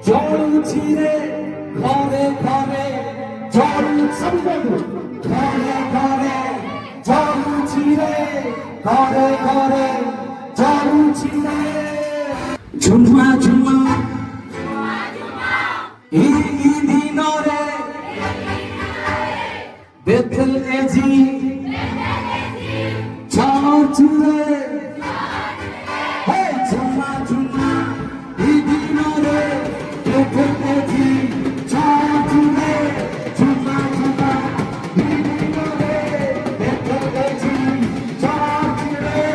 জলছিরে ঘরে ঘরে জল ঘরে ঘরে জলছিরে ঘরে ঘরে জলছিরে ঝুমা ঝুমা এই দিনরে বেথেল এজি ছাচুরে হে ঝুমা ঝুমা এই দিনরে বেথেল এজি ছাচুরে ঝুমা ঝুমা এই দিনরে বেথেল এজি ছাচুরে